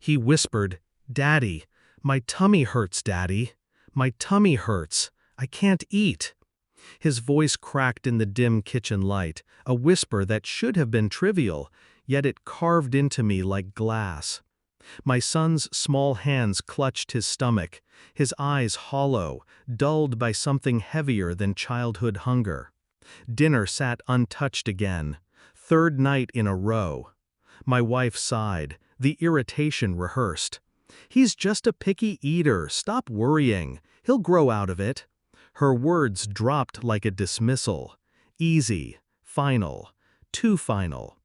He whispered, "Daddy, my tummy hurts, Daddy. My tummy hurts. I can't eat." His voice cracked in the dim kitchen light, a whisper that should have been trivial, yet it carved into me like glass. My son's small hands clutched his stomach, his eyes hollow, dulled by something heavier than childhood hunger. Dinner sat untouched again, third night in a row. My wife sighed, the irritation rehearsed. "He's just a picky eater, stop worrying, he'll grow out of it." Her words dropped like a dismissal. Easy, final, too final.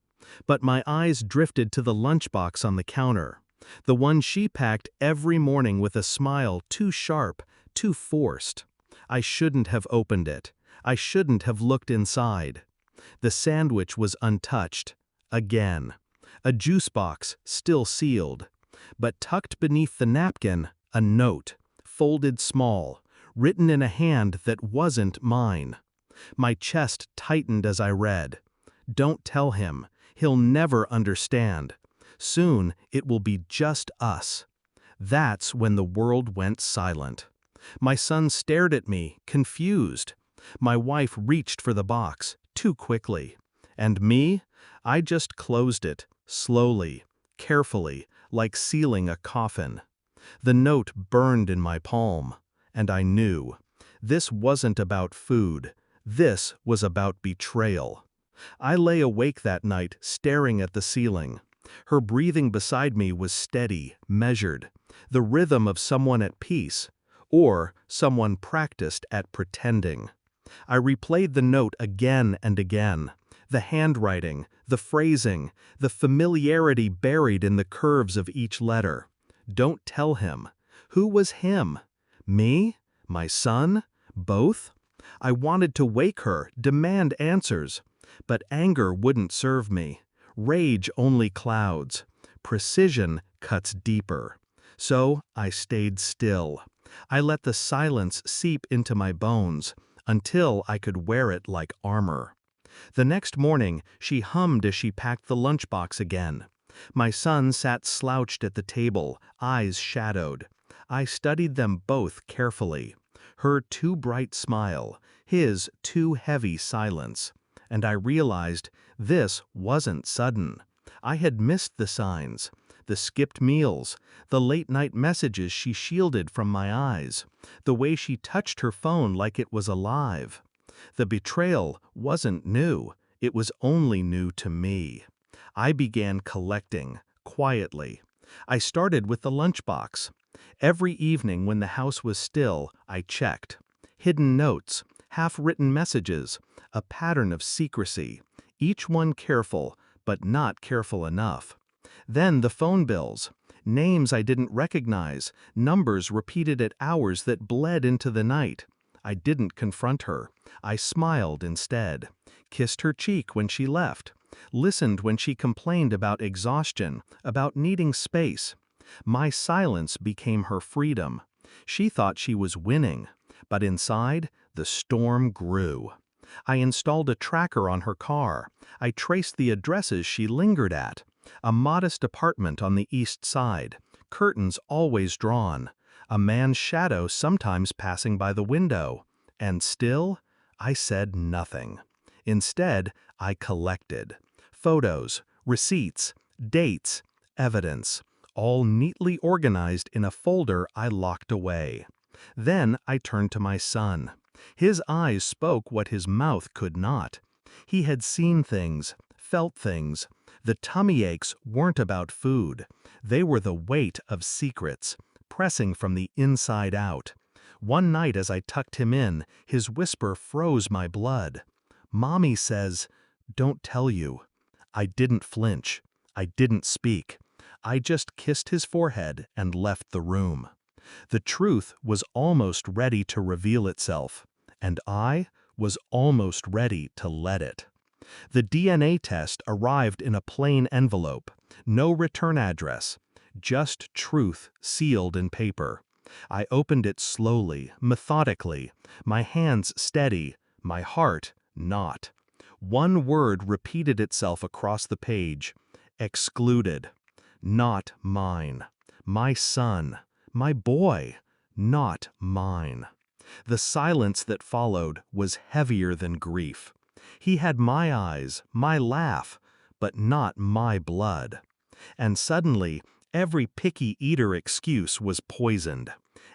But my eyes drifted to the lunchbox on the counter, the one she packed every morning with a smile too sharp, too forced. I shouldn't have opened it. I shouldn't have looked inside. The sandwich was untouched. Again. A juice box, still sealed. But tucked beneath the napkin, a note, folded small, written in a hand that wasn't mine. My chest tightened as I read. "Don't tell him. He'll never understand. Soon it will be just us." That's when the world went silent. My son stared at me, confused. My wife reached for the box, too quickly. And me? I just closed it, slowly, carefully, like sealing a coffin. The note burned in my palm, and I knew. This wasn't about food. This was about betrayal. I lay awake that night, staring at the ceiling. Her breathing beside me was steady, measured, the rhythm of someone at peace, or someone practiced at pretending. I replayed the note again and again. The handwriting, the phrasing, the familiarity buried in the curves of each letter. Don't tell him. Who was him? Me? My son? Both? I wanted to wake her, demand answers. But anger wouldn't serve me. Rage only clouds. Precision cuts deeper. So I stayed still. I let the silence seep into my bones until I could wear it like armor. The next morning, she hummed as she packed the lunchbox again. My son sat slouched at the table, eyes shadowed. I studied them both carefully. Her too bright smile, his too heavy silence. And I realized this wasn't sudden. I had missed the signs, the skipped meals, the late-night messages she shielded from my eyes, the way she touched her phone like it was alive. The betrayal wasn't new, it was only new to me. I began collecting, quietly. I started with the lunchbox. Every evening when the house was still, I checked. Hidden notes, half-written messages, a pattern of secrecy, each one careful, but not careful enough. Then the phone bills, names I didn't recognize, numbers repeated at hours that bled into the night. I didn't confront her. I smiled instead, kissed her cheek when she left, listened when she complained about exhaustion, about needing space. My silence became her freedom. She thought she was winning, but inside, the storm grew. I installed a tracker on her car. I traced the addresses she lingered at. A modest apartment on the east side, curtains always drawn, a man's shadow sometimes passing by the window. And still, I said nothing. Instead, I collected. Photos, receipts, dates, evidence, all neatly organized in a folder I locked away. Then I turned to my son. His eyes spoke what his mouth could not. He had seen things, felt things. The tummy aches weren't about food. They were the weight of secrets, pressing from the inside out. One night as I tucked him in, his whisper froze my blood. "Mommy says, don't tell you." I didn't flinch. I didn't speak. I just kissed his forehead and left the room. The truth was almost ready to reveal itself, and I was almost ready to let it. The DNA test arrived in a plain envelope, no return address, just truth sealed in paper. I opened it slowly, methodically, my hands steady, my heart not. One word repeated itself across the page: excluded. Not mine. My son. My boy. Not mine. The silence that followed was heavier than grief. He had my eyes, my laugh, but not my blood. And suddenly, every picky eater excuse was poisoned.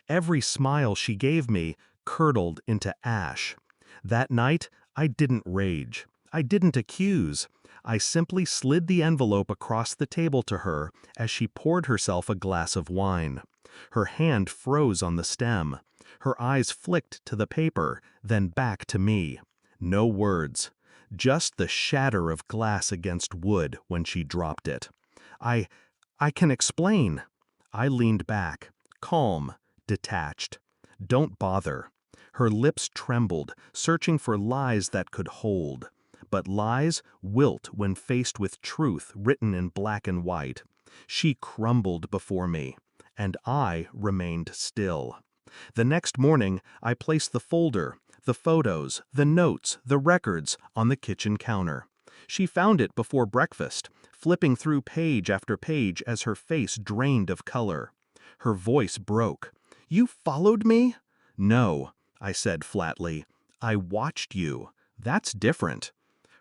Every smile she gave me curdled into ash. That night, I didn't rage. I didn't accuse. I simply slid the envelope across the table to her as she poured herself a glass of wine. Her hand froze on the stem. Her eyes flicked to the paper, then back to me. No words. Just the shatter of glass against wood when she dropped it. I can explain. I leaned back, calm, detached. Don't bother. Her lips trembled, searching for lies that could hold. But lies wilt when faced with truth written in black and white. She crumbled before me, and I remained still. The next morning, I placed the folder, the photos, the notes, the records on the kitchen counter. She found it before breakfast, flipping through page after page as her face drained of color. Her voice broke. "You followed me?" "No," I said flatly. "I watched you. That's different."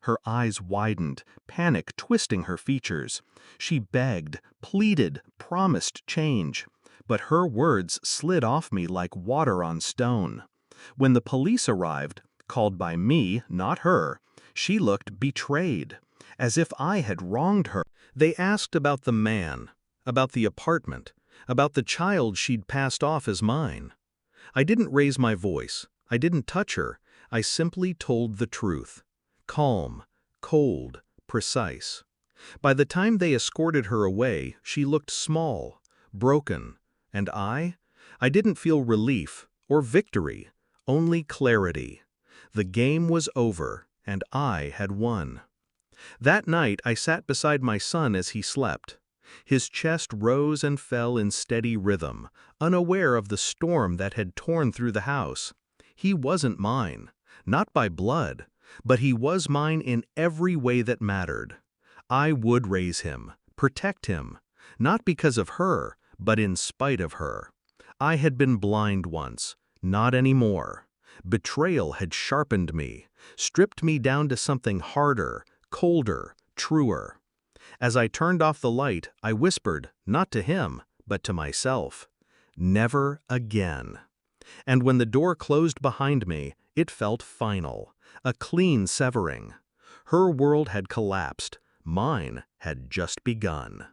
Her eyes widened, panic twisting her features. She begged, pleaded, promised change. But her words slid off me like water on stone. When the police arrived, called by me, not her, she looked betrayed, as if I had wronged her. They asked about the man, about the apartment, about the child she'd passed off as mine. I didn't raise my voice. I didn't touch her. I simply told the truth. Calm, cold, precise. By the time they escorted her away, she looked small, broken. And I didn't feel relief or victory, only clarity. The game was over, and I had won. That night I sat beside my son as he slept. His chest rose and fell in steady rhythm, unaware of the storm that had torn through the house. He wasn't mine, not by blood, but he was mine in every way that mattered. I would raise him, protect him, not because of her, but in spite of her. I had been blind once, not anymore. Betrayal had sharpened me, stripped me down to something harder, colder, truer. As I turned off the light, I whispered, not to him, but to myself, "Never again." And when the door closed behind me, it felt final, a clean severing. Her world had collapsed, mine had just begun.